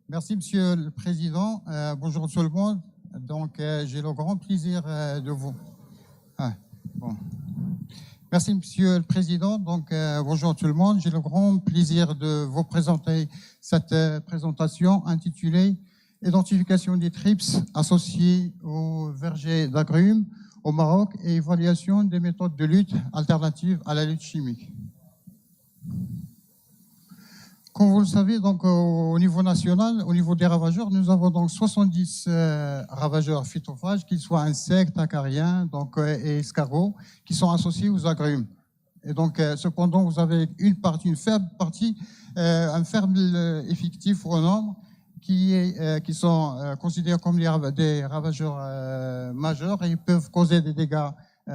Merci, Monsieur le Président. Bonjour tout le monde. Donc, j'ai le grand plaisir de vous. Bon. Merci, Monsieur le Président. Donc, bonjour tout le monde. J'ai le grand plaisir de vous présenter cette présentation intitulée « Identification des TRIPS associés aux vergers d'agrumes au Maroc et évaluation des méthodes de lutte alternatives à la lutte chimique ». Comme vous le savez, donc, au niveau national, au niveau des ravageurs, nous avons donc 70 ravageurs phytophages, qu'ils soient insectes, acariens donc, et escargots, qui sont associés aux agrumes. Et donc, cependant, vous avez une faible partie, un faible effectif au nombre, qui sont considérés comme des ravageurs majeurs et ils peuvent causer des dégâts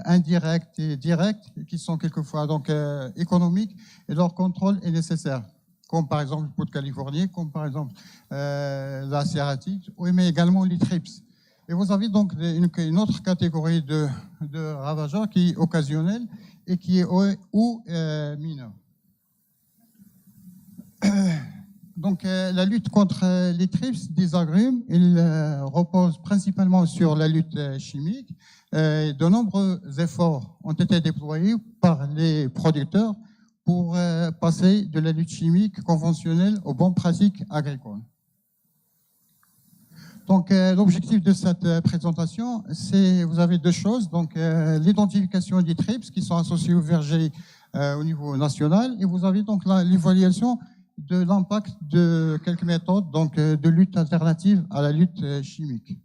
indirects et directs, qui sont quelquefois donc, économiques, et leur contrôle est nécessaire, comme par exemple le pot de Californie, comme par exemple la cératite, mais également les TRIPS. Et vous avez donc une autre catégorie de ravageurs qui est occasionnelle et qui est mineur. Donc la lutte contre les TRIPS des agrumes, il repose principalement sur la lutte chimique. De nombreux efforts ont été déployés par les producteurs pour passer de la lutte chimique conventionnelle aux bonnes pratiques agricoles. Donc, l'objectif de cette présentation, c'est, vous avez deux choses. Donc, l'identification des TRIPS qui sont associés aux vergers au niveau national, et vous avez donc l'évaluation de l'impact de quelques méthodes donc, de lutte alternative à la lutte chimique.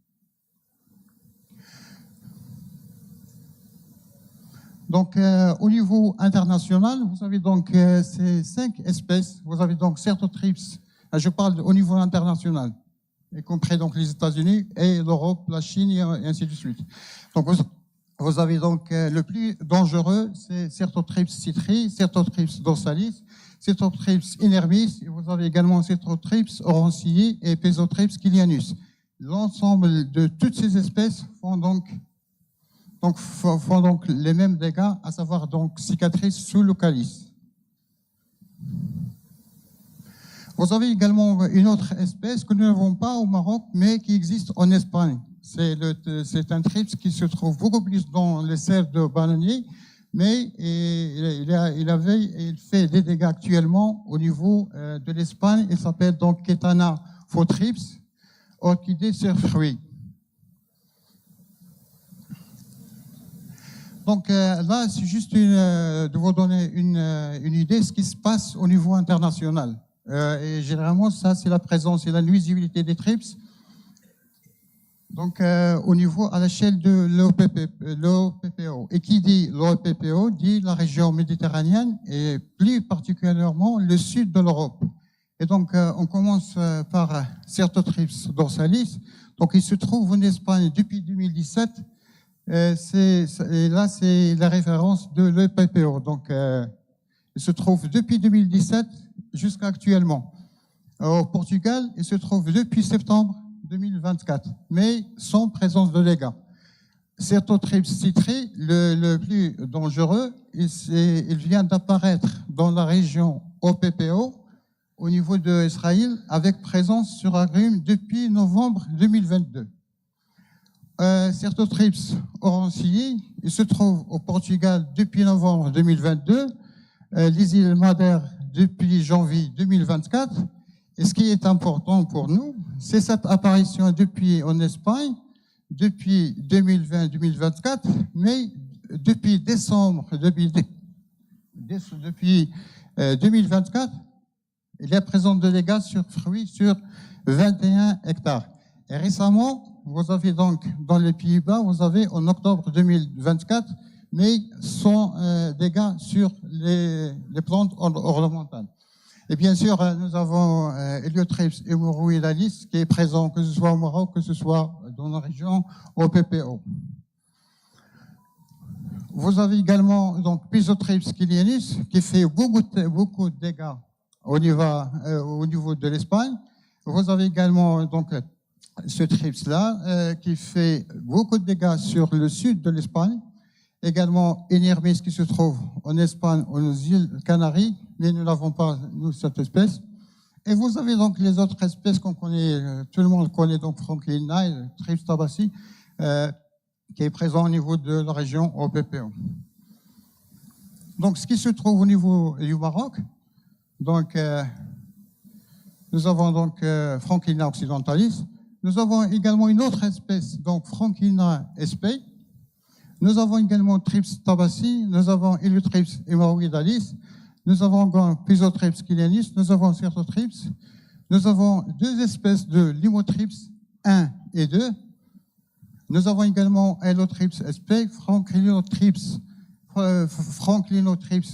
Donc, au niveau international, vous avez donc ces 5 espèces. Vous avez donc Certotrips. Je parle au niveau international, y compris donc les États-Unis et l'Europe, la Chine et ainsi de suite. Donc, vous avez donc le plus dangereux, c'est Certotrips citri, Certotrips dorsalis, Certotrips inermis. Et vous avez également Certotrips orencillé et Pesotrips kilianus. L'ensemble de toutes ces espèces font donc les mêmes dégâts, à savoir donc cicatrices sous le calice. Vous avez également une autre espèce que nous n'avons pas au Maroc, mais qui existe en Espagne. C'est un TRIPS qui se trouve beaucoup plus dans les serres de bananiers, mais il fait des dégâts actuellement au niveau de l'Espagne. Il s'appelle donc Ketana photrips, orchidée sur fruits. Donc là, c'est juste de vous donner une idée de ce qui se passe au niveau international. Et généralement, ça, c'est la présence et la nuisibilité des TRIPS. Donc, au niveau, à l'échelle de l'OPPO. Et qui dit l'OPPO dit la région méditerranéenne et plus particulièrement le sud de l'Europe. Et donc, on commence par Certotrips dorsalis. Donc, il se trouve en Espagne depuis 2017. Et là, c'est la référence de l'EPPO. Donc, il se trouve depuis 2017 jusqu'à actuellement. Au Portugal, il se trouve depuis septembre 2024, mais sans présence de dégâts. Certotrips citri, le plus dangereux, il vient d'apparaître dans la région OPPO, au niveau d'Israël, avec présence sur agrumes depuis novembre 2022. Certotrips orencillé, il se trouve au Portugal depuis novembre 2022, les îles Madère depuis janvier 2024. Et ce qui est important pour nous, c'est cette apparition en Espagne, depuis 2020-2024, mais depuis décembre, depuis 2024, il y a présence de dégâts sur fruits sur 21 hectares. Et récemment, vous avez donc dans les Pays-Bas, vous avez en octobre 2024, mais sans dégâts sur les plantes ornementales. Et bien sûr, nous avons Heliotrips hemorrhoidalis qui est présent, que ce soit au Maroc, que ce soit dans la région OPPO. Vous avez également donc Pesotrips kilianus qui fait beaucoup de dégâts au niveau de l'Espagne. Vous avez également donc ce trips-là qui fait beaucoup de dégâts sur le sud de l'Espagne. Également, Enermis qui se trouve en Espagne, aux îles Canaries, mais nous n'avons pas, nous, cette espèce. Et vous avez donc les autres espèces qu'on connaît, tout le monde connaît, donc Franklina, Thrips tabaci, qui est présent au niveau de la région OPPO. Donc, ce qui se trouve au niveau du Maroc, donc, nous avons donc Franklina occidentalis. Nous avons également une autre espèce, donc Franklina espei. Nous avons également Thrips tabaci, nous avons Heliothrips hemorrhoidalis, nous avons Pisothrips kilianis, nous avons Certothrips, nous avons deux espèces de Limothrips 1 et 2. Nous avons également Heliothrips espei, Franklinothrips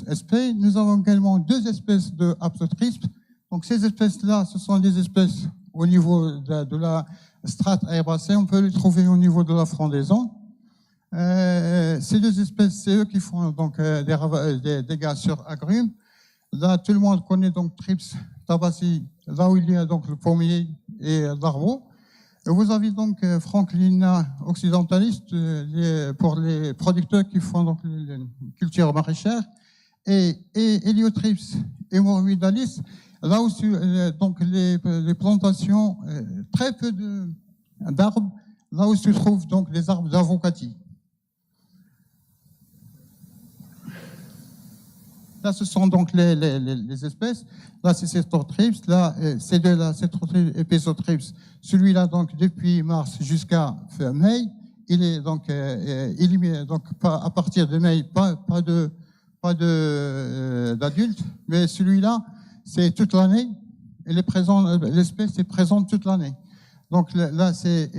espei. Nous avons également deux espèces de Aptothrips. Donc ces espèces-là, ce sont des espèces au niveau de la strate aéracée. On peut les trouver au niveau de la frondaison. Ces deux espèces, c'est eux qui font donc des dégâts sur agrumes. Là, tout le monde connaît donc Thrips tabaci, là où il y a donc le pommier et l'arbre. Vous avez donc Franklina occidentalis pour les producteurs qui font donc les cultures maraîchères et Heliothrips hemorrhoidalis, là où donc les plantations, très peu d'arbres, là où se trouvent donc les arbres d'avocatie. Là, ce sont donc les espèces. Là, c'est Certothrips. Là, c'est de la Certothrips et Pisothrips. Celui-là, donc, depuis mars jusqu'à fin mai, il est donc éliminé. Donc, à partir de mai, pas d'adultes, mais celui-là, c'est toute l'année. L'espèce est présente toute l'année. Donc là, c'est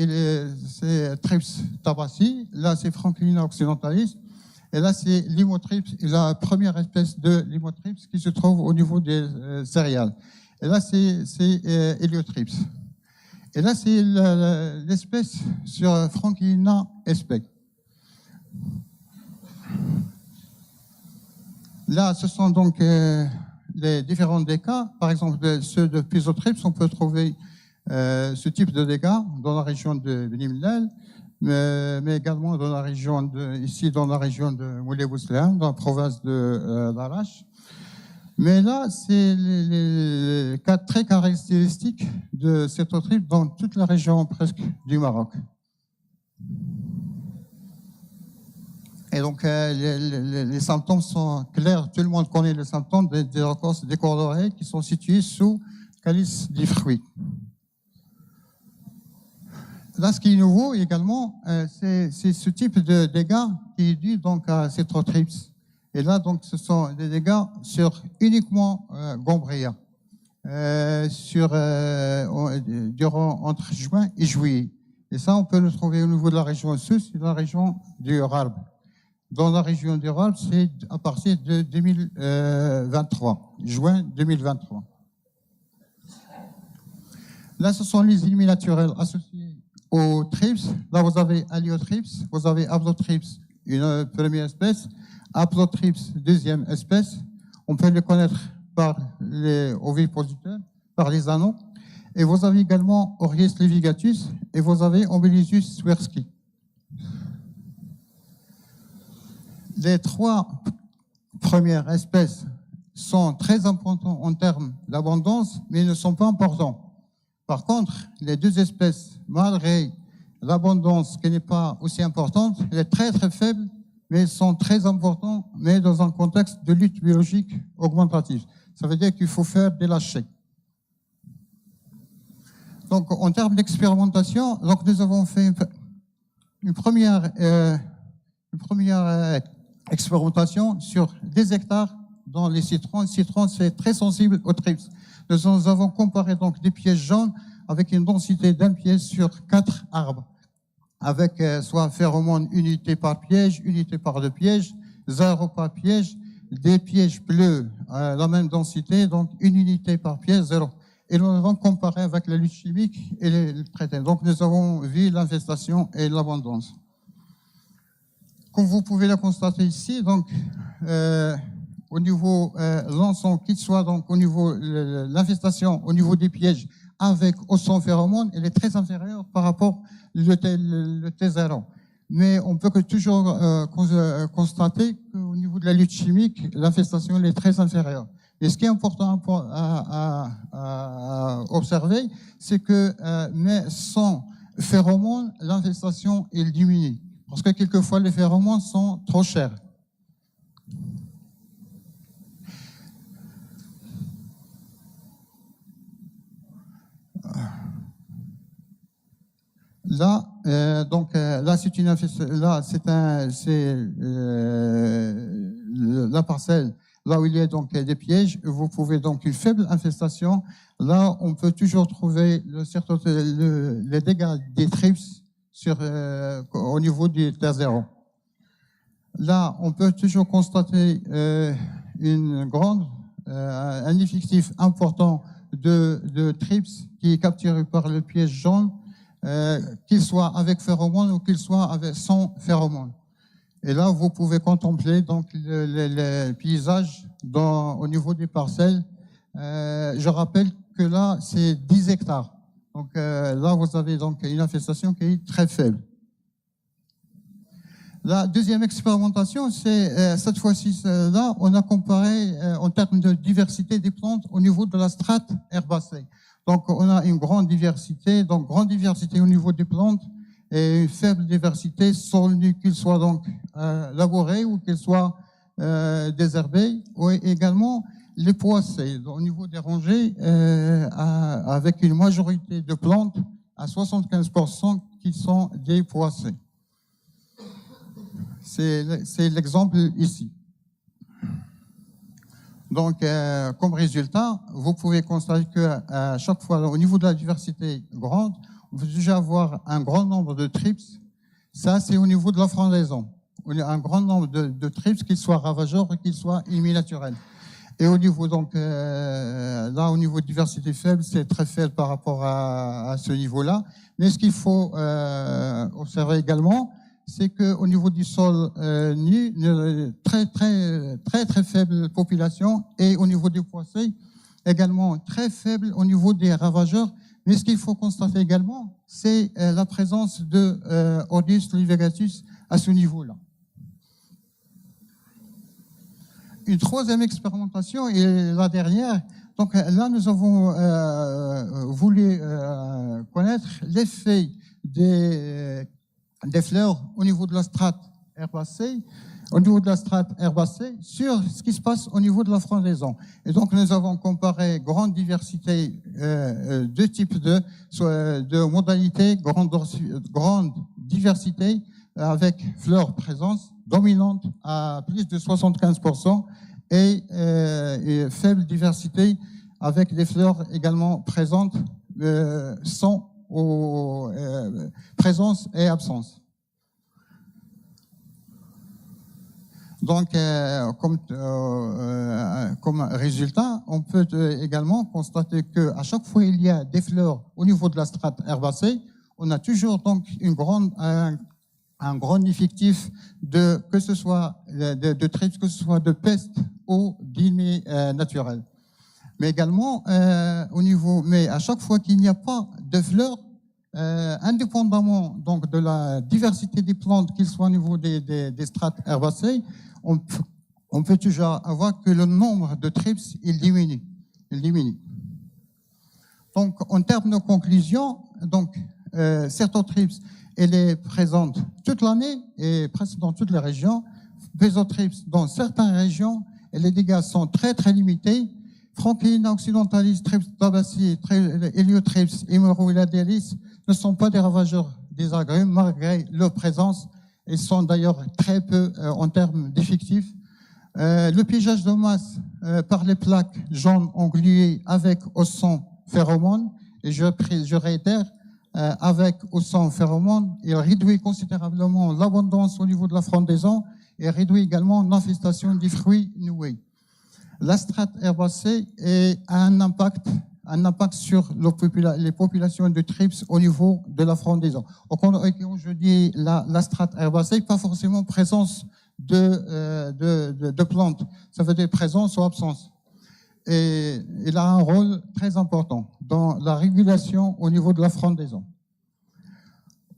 Thrips tabaci. Là, c'est Franklina occidentalis. Et là, c'est Limothrips, la première espèce de Limothrips qui se trouve au niveau des céréales. Et là, c'est Heliothrips. Et là, c'est l'espèce sur Franklina espei. Là, ce sont donc les différents dégâts. Par exemple, ceux de Pisothrips, on peut trouver ce type de dégâts dans la région de Benimlel, mais également dans la région ici dans la région de Moulay-Bousselin, dans la province de l'Arrache. Mais là, c'est les cas très caractéristiques de Certothrips dans toute la région presque du Maroc. Et donc, les symptômes sont clairs. Tout le monde connaît les symptômes des entorses des cordes d'oreilles qui sont situées sous calice du fruit. Là, ce qui est nouveau également, c'est ce type de dégâts qui est dû donc à Certothrips. Et là, donc, ce sont des dégâts sur uniquement Gombrea, durant entre juin et juillet. Et ça, on peut le trouver au niveau de la région sud et de la région du Rarb. Dans la région du Rarb, c'est à partir de 2023, juin 2023. Là, ce sont les ennemis naturels associés aux Thrips. Là, vous avez Heliothrips, vous avez Aptothrips, une première espèce, Aptothrips, deuxième espèce. On peut les connaître par les ovipositeurs, par les anneaux. Et vous avez également Ories levigatus et vous avez Ombellisus swerski. Les trois premières espèces sont très importantes en termes d'abondance, mais ne sont pas importantes. Par contre, les deux espèces, malgré l'abondance qui n'est pas aussi importante, elle est très très faible, mais sont très importantes, mais dans un contexte de lutte biologique augmentative. Ça veut dire qu'il faut faire des lâchers. Donc, en termes d'expérimentation, donc nous avons fait une première expérimentation sur des hectares dans les citrons. Le citron, c'est très sensible aux Thrips. Nous avons comparé donc des pièges jaunes avec une densité d'un piège sur 4 arbres, avec soit phéromone unité par piège, unité par deux pièges, 0 par piège, des pièges bleus à la même densité, donc une unité par piège, 0. Et nous avons comparé avec la lutte chimique et les traités. Donc nous avons vu l'infestation et l'abondance. Comme vous pouvez le constater ici, donc au niveau l'ensemble, qu'il soit donc au niveau l'infestation, au niveau des pièges avec ou sans phéromone, elle est très inférieure par rapport le T0. mais on peut toujours constater qu'au niveau de la lutte chimique, l'infestation elle est très inférieure. Et ce qui est important à observer, c'est que mais sans phéromones, l'infestation elle diminue. Parce que quelquefois, les phéromones sont trop chers. Là, là, c'est une là, c'est la parcelle. Là où il y a donc des pièges, vous pouvez donc une faible infestation. Là, on peut toujours trouver les dégâts des trips au niveau du terre zéro. Là, on peut toujours constater un effectif important de trips qui est capturé par le piège jaune, qu'il soit avec phéromones ou qu'il soit sans phéromones. Et là, vous pouvez contempler donc les paysages au niveau des parcelles. Je rappelle que là, c'est 10 hectares. Donc là, vous avez donc une infestation qui est très faible. La deuxième expérimentation, c'est cette fois-ci, là, on a comparé en termes de diversité des plantes au niveau de la strate herbacée. Donc, on a une grande diversité, au niveau des plantes et une faible diversité selon qu'ils soient donc labourés ou qu'ils soient désherbés, ou également les poissés au niveau des rangées avec une majorité de plantes à 75% qui sont des poissés. C'est l'exemple ici. Donc, comme résultat, vous pouvez constater qu'à chaque fois, au niveau de la diversité grande, on peut déjà avoir un grand nombre de trips. Ça, c'est au niveau de la frondaison. Un grand nombre de trips, qu'ils soient ravageurs ou qu'ils soient immunaturels. Et au niveau, donc, là, au niveau de diversité faible, c'est très faible par rapport à ce niveau-là. Mais ce qu'il faut observer également, c'est qu'au niveau du sol nu, très faible population, et au niveau des poissés, également très faible au niveau des ravageurs. Mais ce qu'il faut constater également, c'est la présence de Hordeus livegatus à ce niveau-là. Une troisième expérimentation, et la dernière, donc là nous avons voulu connaître l'effet des fleurs au niveau de la strate herbacée, sur ce qui se passe au niveau de la frondaison. Et donc, nous avons comparé grande diversité de types de modalités, grande diversité avec fleurs présence dominante à plus de 75% et faible diversité avec des fleurs également présentes sans présence et absence. Donc, comme résultat, on peut également constater qu'à chaque fois il y a des fleurs au niveau de la strate herbacée, on a toujours donc un grand effectif que ce soit de trips, que ce soit de peste ou d'ennemis naturels. Mais également, mais à chaque fois qu'il n'y a pas de fleurs, indépendamment donc de la diversité des plantes, qu'ils soient au niveau des strates herbacées, on peut toujours avoir que le nombre de trips il diminue. Donc, en termes de conclusion, donc Certotrips, elle est présente toute l'année et presque dans toutes les régions. Pésotrips, dans certaines régions, et les dégâts sont très limités. Franklina occidentalis, Trips tabaci, Heliotrips, Emeroiladelis ne sont pas des ravageurs des agrumes malgré leur présence. Ils sont d'ailleurs très peu en termes d'effectifs. Le piégeage de masse par les plaques jaunes engluées avec ou sans phéromones, et je réitère, avec ou sans phéromones, il réduit considérablement l'abondance au niveau de la frondaison et réduit également l'infestation des fruits noués. La strate herbacée a un impact sur les populations de trips au niveau de la frondaison. Quand je dis la strate herbacée, pas forcément présence de plantes, ça veut dire présence ou absence. Et il a un rôle très important dans la régulation au niveau de la frondaison.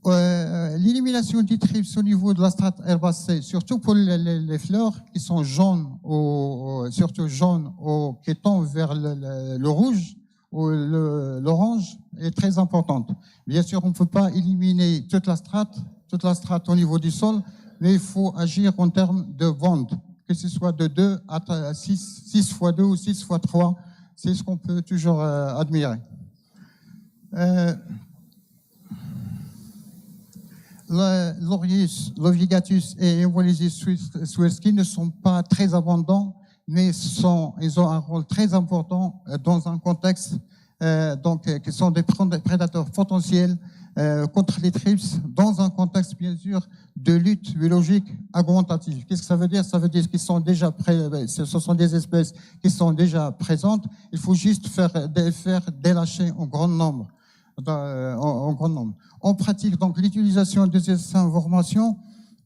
L'élimination des trips au niveau de la strate herbacée, surtout pour les fleurs qui sont jaunes, surtout jaunes, qui tendent vers le rouge ou l'orange, est très importante. Bien sûr, on ne peut pas éliminer toute la strate au niveau du sol, mais il faut agir en termes de bandes, que ce soit de 2 à 6 x 2 ou 6 x 3, c'est ce qu'on peut toujours admirer. L'Orius, l'Ovigatus et Eumolizis swirsky ne sont pas très abondants, mais ils ont un rôle très important dans un contexte qui sont des prédateurs potentiels contre les trips, dans un contexte bien sûr de lutte biologique augmentative. Qu'est-ce que ça veut dire? Ça veut dire qu'ils sont déjà ce sont des espèces qui sont déjà présentes. Il faut juste faire délâcher en grand nombre. En pratique, donc, l'utilisation de ces informations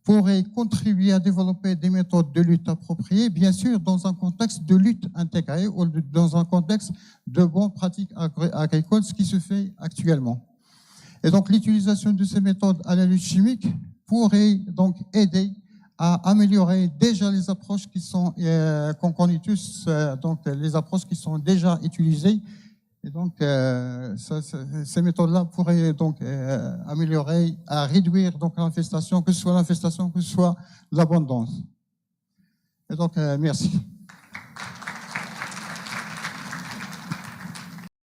pourrait contribuer à développer des méthodes de lutte appropriées, bien sûr, dans un contexte de lutte intégrée ou dans un contexte de bonnes pratiques agricoles, ce qui se fait actuellement. Et donc, l'utilisation de ces méthodes à la lutte chimique pourrait donc aider à améliorer déjà les approches qui sont, qu'on connaît tous, donc les approches qui sont déjà utilisées. Et donc, ces méthodes-là pourraient donc améliorer, à réduire donc l'infestation, que ce soit l'abondance. Et donc, merci.